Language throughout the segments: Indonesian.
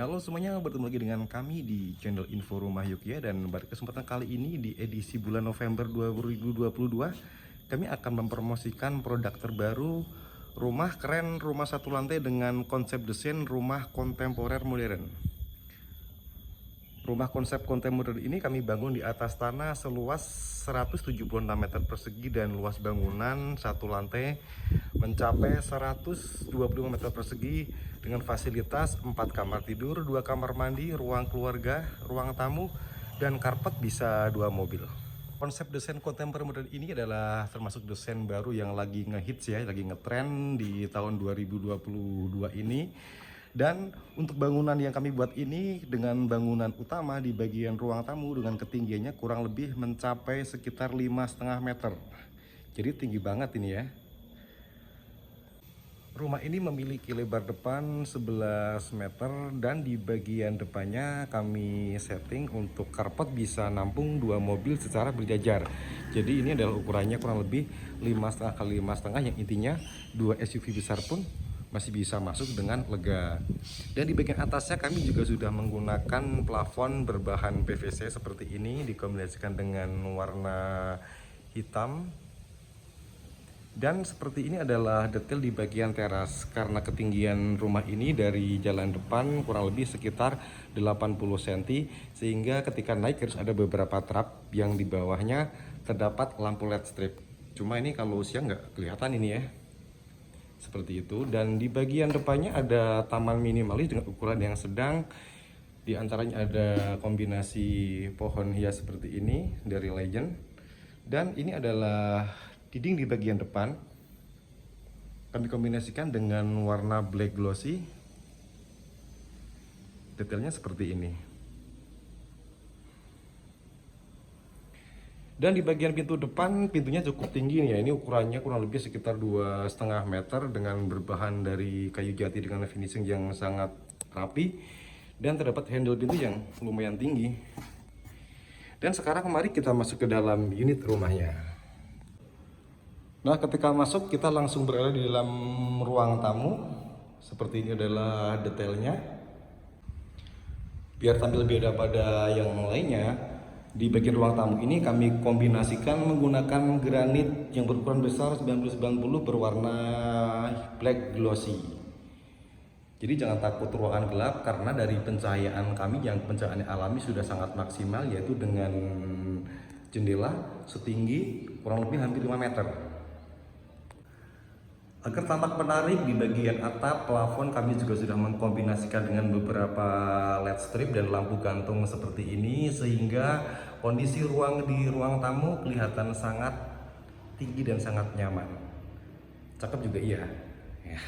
Halo semuanya, bertemu lagi dengan kami di channel Info Rumah Yuk ya. Dan pada kesempatan kali ini di edisi bulan November 2022, kami akan mempromosikan produk terbaru rumah keren, rumah satu lantai dengan konsep desain rumah kontemporer modern. Rumah konsep kontemporer ini kami bangun di atas tanah seluas 176 meter persegi dan luas bangunan satu lantai mencapai 125 meter persegi dengan fasilitas 4 kamar tidur, 2 kamar mandi, ruang keluarga, ruang tamu, dan karpet bisa 2 mobil. Konsep desain kontemporer modern ini adalah termasuk desain baru yang lagi ngehits ya, lagi ngetren di tahun 2022 ini. Dan untuk bangunan yang kami buat ini dengan bangunan utama di bagian ruang tamu dengan ketinggiannya kurang lebih mencapai sekitar 5,5 meter. Jadi tinggi banget ini ya. Rumah ini memiliki lebar depan 11 meter dan di bagian depannya kami setting untuk karpet bisa nampung 2 mobil secara berjajar. Jadi ini adalah ukurannya kurang lebih 5,5 kali 5,5 yang intinya 2 SUV besar pun masih bisa masuk dengan lega. Dan di bagian atasnya kami juga sudah menggunakan plafon berbahan PVC seperti ini dikombinasikan dengan warna hitam. Dan seperti ini adalah detail di bagian teras karena ketinggian rumah ini dari jalan depan kurang lebih sekitar 80 cm sehingga ketika naik harus ada beberapa trap yang di bawahnya terdapat lampu LED strip. Cuma ini kalau siang nggak kelihatan ini ya. Seperti itu. Dan di bagian depannya ada taman minimalis dengan ukuran yang sedang. Di antaranya ada kombinasi pohon hias seperti ini dari Legend. Dan ini adalah dinding di bagian depan. Kami kombinasikan dengan warna black glossy. Detailnya seperti ini. Dan di bagian pintu depan, pintunya cukup tinggi nih ya. Ini ukurannya kurang lebih sekitar 2,5 meter dengan berbahan dari kayu jati dengan finishing yang sangat rapi. Dan terdapat handle pintu yang lumayan tinggi. Dan sekarang mari kita masuk ke dalam unit rumahnya. Nah, ketika masuk kita langsung berada di dalam ruang tamu. Seperti ini adalah detailnya. Biar tampil beda pada yang lainnya, di bagian ruang tamu ini kami kombinasikan menggunakan granit yang berukuran besar 90-90 berwarna black glossy. Jadi jangan takut ruangan gelap karena dari pencahayaan kami yang pencahayaan alami sudah sangat maksimal, yaitu dengan jendela setinggi kurang lebih hampir 5 meter. Agar tampak menarik di bagian atap plafon kami juga sudah mengkombinasikan dengan beberapa LED strip dan lampu gantung seperti ini sehingga kondisi ruang di ruang tamu kelihatan sangat tinggi dan sangat nyaman. Cakep juga iya. Ya.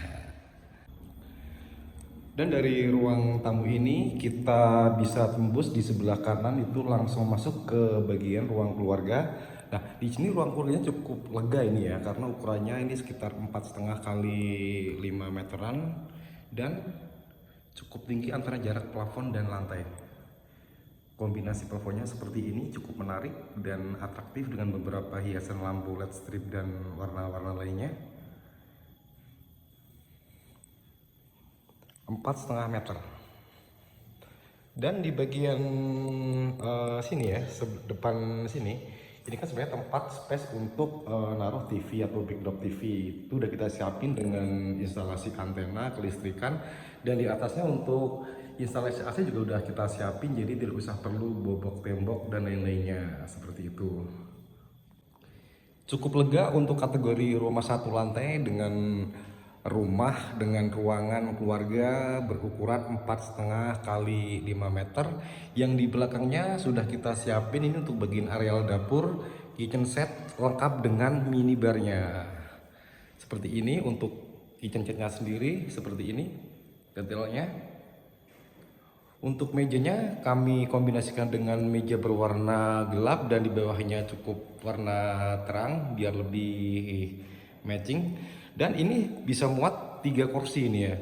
Dan dari ruang tamu ini kita bisa tembus di sebelah kanan itu langsung masuk ke bagian ruang keluarga. Nah, di sini ruang keluarganya cukup lega ini ya, karena ukurannya ini sekitar 4,5 kali 5 meteran dan cukup tinggi antara jarak plafon dan lantai. Kombinasi plafonnya seperti ini cukup menarik dan atraktif dengan beberapa hiasan lampu LED strip dan warna-warna lainnya. 4,5 meter. Dan di bagian sini ya, depan sini, ini kan sebenarnya tempat space untuk naruh TV atau backdrop TV. Itu udah kita siapin dengan instalasi antena, kelistrikan, dan di atasnya untuk instalasi AC juga udah kita siapin, jadi tidak usah perlu bobok tembok dan lain-lainnya seperti itu. Cukup lega untuk kategori rumah satu lantai dengan rumah dengan ruangan keluarga berukuran 4,5 kali 5 meter yang di belakangnya sudah kita siapin ini untuk bagian areal dapur, kitchen set lengkap dengan minibarnya seperti ini. Untuk kitchen setnya sendiri seperti ini detailnya. Untuk mejanya kami kombinasikan dengan meja berwarna gelap dan di bawahnya cukup warna terang biar lebih matching. Dan ini bisa muat 3 kursi ini ya.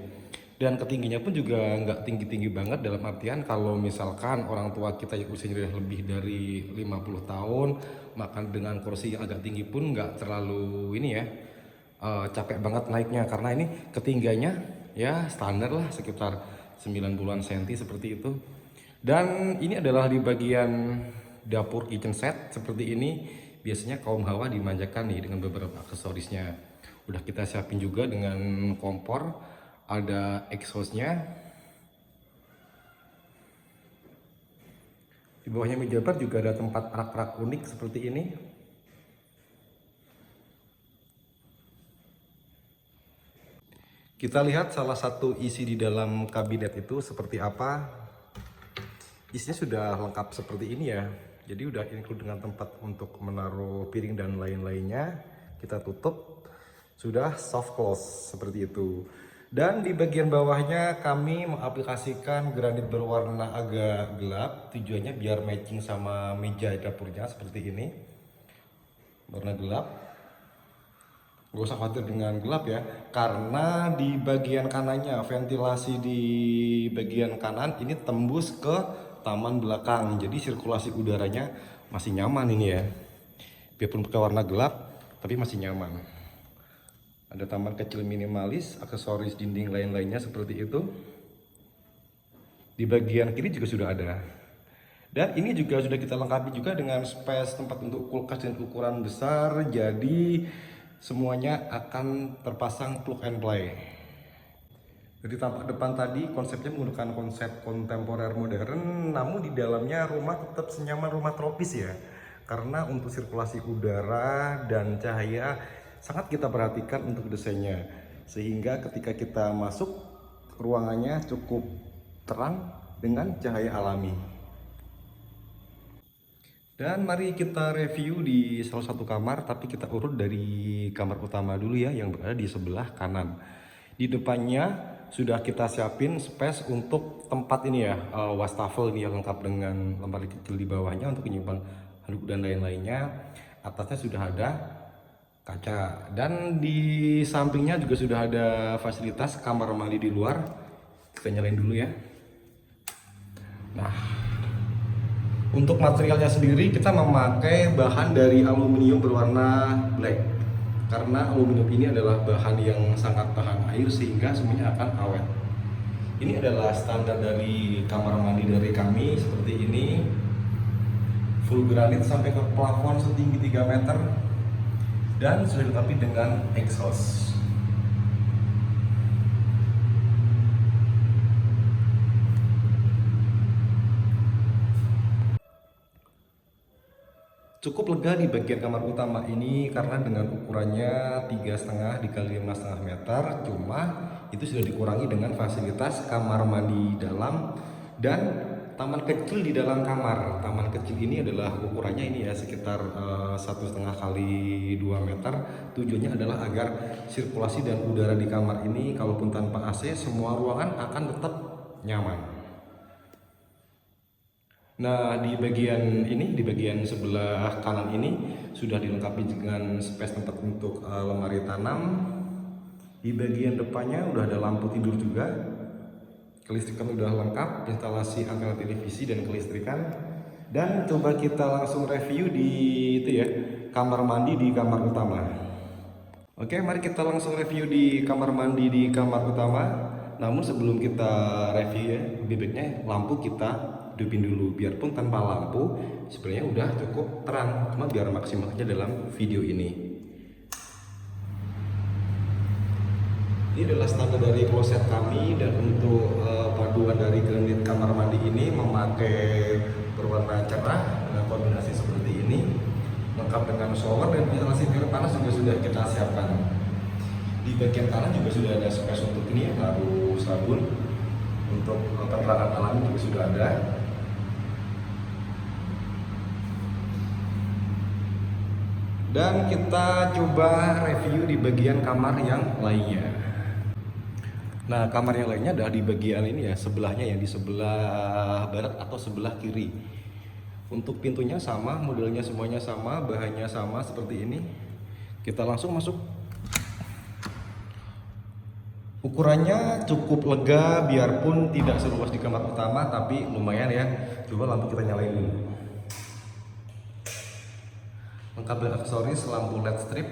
Dan ketingginya pun juga nggak tinggi-tinggi banget, dalam artian kalau misalkan orang tua kita yang usianya lebih dari 50 tahun makan dengan kursi yang agak tinggi pun nggak terlalu ini ya, capek banget naiknya, karena ini ketinggiannya ya standar lah sekitar 90-an senti seperti itu. Dan ini adalah di bagian dapur kitchen set seperti ini. Biasanya kaum hawa dimanjakan nih dengan beberapa aksesorisnya. Udah kita siapin juga dengan kompor, ada exhaustnya. Di bawahnya meja bar juga ada tempat rak-rak unik seperti ini. Kita lihat salah satu isi di dalam kabinet itu seperti apa. Isinya sudah lengkap seperti ini ya. Jadi udah include dengan tempat untuk menaruh piring dan lain-lainnya. Kita tutup, sudah soft close seperti itu. Dan di bagian bawahnya kami mengaplikasikan granit berwarna agak gelap. Tujuannya biar matching sama meja dapurnya seperti ini. Warna gelap. Gak usah khawatir dengan gelap ya, karena di bagian kanannya, ventilasi di bagian kanan ini tembus ke taman belakang. Jadi sirkulasi udaranya masih nyaman ini ya. Biarpun pakai warna gelap, tapi masih nyaman. Ada taman kecil minimalis, aksesoris dinding lain-lainnya seperti itu. Di bagian kiri juga sudah ada. Dan ini juga sudah kita lengkapi juga dengan space tempat untuk kulkas dan ukuran besar. Jadi semuanya akan terpasang plug and play. Jadi tampak depan tadi konsepnya menggunakan konsep kontemporer modern, namun di dalamnya rumah tetap senyaman rumah tropis ya. Karena untuk sirkulasi udara dan cahaya sangat kita perhatikan untuk desainnya. Sehingga ketika kita masuk, ruangannya cukup terang dengan cahaya alami. Dan mari kita review di salah satu kamar, tapi kita urut dari kamar utama dulu ya, yang berada di sebelah kanan. Di depannya sudah kita siapin space untuk tempat ini ya, wastafel ini yang lengkap dengan lemari kecil di bawahnya untuk menyimpan handuk dan lain-lainnya. Atasnya sudah ada kaca, dan di sampingnya juga sudah ada fasilitas kamar mandi di luar. Kita nyalain dulu ya. Nah, untuk materialnya sendiri kita memakai bahan dari aluminium berwarna black. Karena aluminium ini adalah bahan yang sangat tahan air sehingga semuanya akan awet. Ini adalah standar dari kamar mandi dari kami seperti ini. Full granit sampai ke plafon setinggi 3 meter. Dan sudah dilengkapi dengan exhaust. Cukup lega di bagian kamar utama ini karena dengan ukurannya 3,5 dikali 5,5 meter, cuma itu sudah dikurangi dengan fasilitas kamar mandi dalam dan taman kecil di dalam kamar. Taman kecil ini adalah ukurannya ini ya sekitar 1,5 kali 2 meter. Tujuannya adalah agar sirkulasi dan udara di kamar ini kalaupun tanpa AC semua ruangan akan tetap nyaman. Nah, di bagian ini, di bagian sebelah kanan ini sudah dilengkapi dengan space tempat untuk lemari tanam. Di bagian depannya udah ada lampu tidur juga. Kelistrikan udah lengkap, instalasi antena televisi dan kelistrikan. Dan coba kita langsung review di itu ya, kamar mandi di kamar utama. Oke, mari kita langsung review di kamar mandi di kamar utama. Namun sebelum kita review ya, lebih baiknya lampu kita hidupin dulu. Biarpun tanpa lampu sebenarnya udah cukup terang, cuma biar maksimalnya dalam video ini. Ini adalah standar dari kloset kami, dan untuk paduan dari granit kamar mandi ini memakai berwarna cerah dengan kombinasi seperti ini, lengkap dengan shower dan instalasi air panas juga sudah kita siapkan. Di bagian kanan juga sudah ada space untuk ini ya, naruh sabun. Untuk penerangan alami juga sudah ada. Dan kita coba review di bagian kamar yang lainnya. Nah, kamar yang lainnya adalah di bagian ini ya, sebelahnya yang di sebelah barat atau sebelah kiri. Untuk pintunya sama, modelnya semuanya sama, bahannya sama seperti ini. Kita langsung masuk. Ukurannya cukup lega, biarpun tidak seluas di kamar utama, tapi lumayan ya. Coba lampu kita nyalain dulu. Lengkap dengan aksesoris lampu LED strip.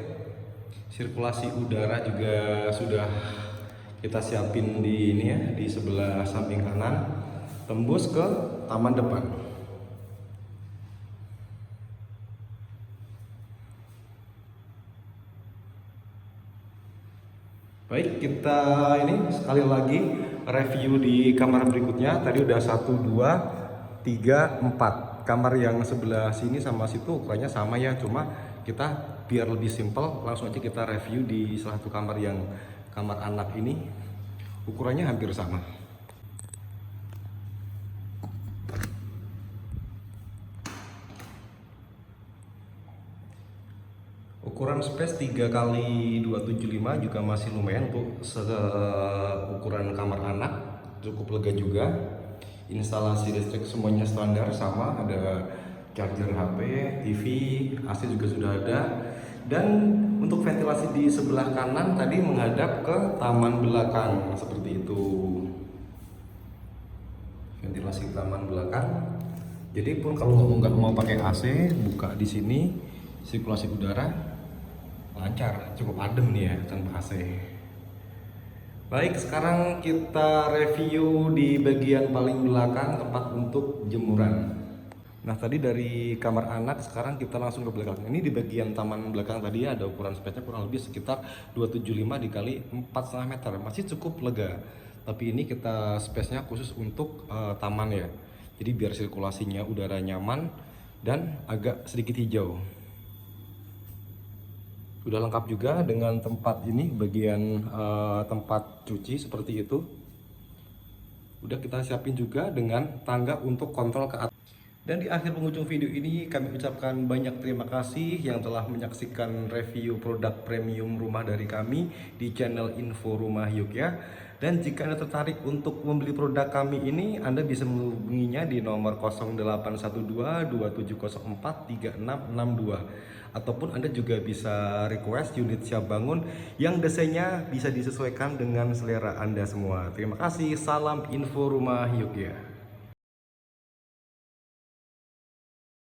Sirkulasi udara juga sudah Kita siapin di ini ya, di sebelah samping kanan, tembus ke taman depan. Baik, kita ini sekali lagi review di kamar berikutnya. Tadi udah 1, 2, 3, 4. Kamar yang sebelah sini sama situ ukurannya sama ya, cuma kita biar lebih simpel langsung aja kita review di salah satu kamar yang kamar anak ini. Ukurannya hampir sama. Ukuran space 3 kali 275 juga masih lumayan untuk ukuran kamar anak, cukup lega juga. Instalasi listrik semuanya standar sama, ada charger HP, TV, AC juga sudah ada. Dan untuk ventilasi di sebelah kanan tadi menghadap ke taman belakang seperti itu. Ventilasi taman belakang. Jadi pun kalau nggak mau pakai AC, buka di sini, sirkulasi udara lancar, cukup adem nih ya tanpa AC. Baik, sekarang kita review di bagian paling belakang, tempat untuk jemuran. Nah, tadi dari kamar anak, sekarang kita langsung ke belakang. Ini di bagian taman belakang tadi ada ukuran space-nya kurang lebih sekitar 275 dikali 4,5 meter. Masih cukup lega. Tapi ini kita space-nya khusus untuk taman ya. Jadi biar sirkulasinya udara nyaman dan agak sedikit hijau. Sudah lengkap juga dengan tempat ini, bagian tempat cuci seperti itu. Udah kita siapin juga dengan tangga untuk kontrol ke atas. Dan di akhir penghujung video ini kami ucapkan banyak terima kasih yang telah menyaksikan review produk premium rumah dari kami di channel Info Rumah Yogya. Dan jika Anda tertarik untuk membeli produk kami ini, Anda bisa menghubunginya di nomor 0812 2704 3662. Ataupun Anda juga bisa request unit siap bangun yang desainnya bisa disesuaikan dengan selera Anda semua. Terima kasih, salam Info Rumah Yogya.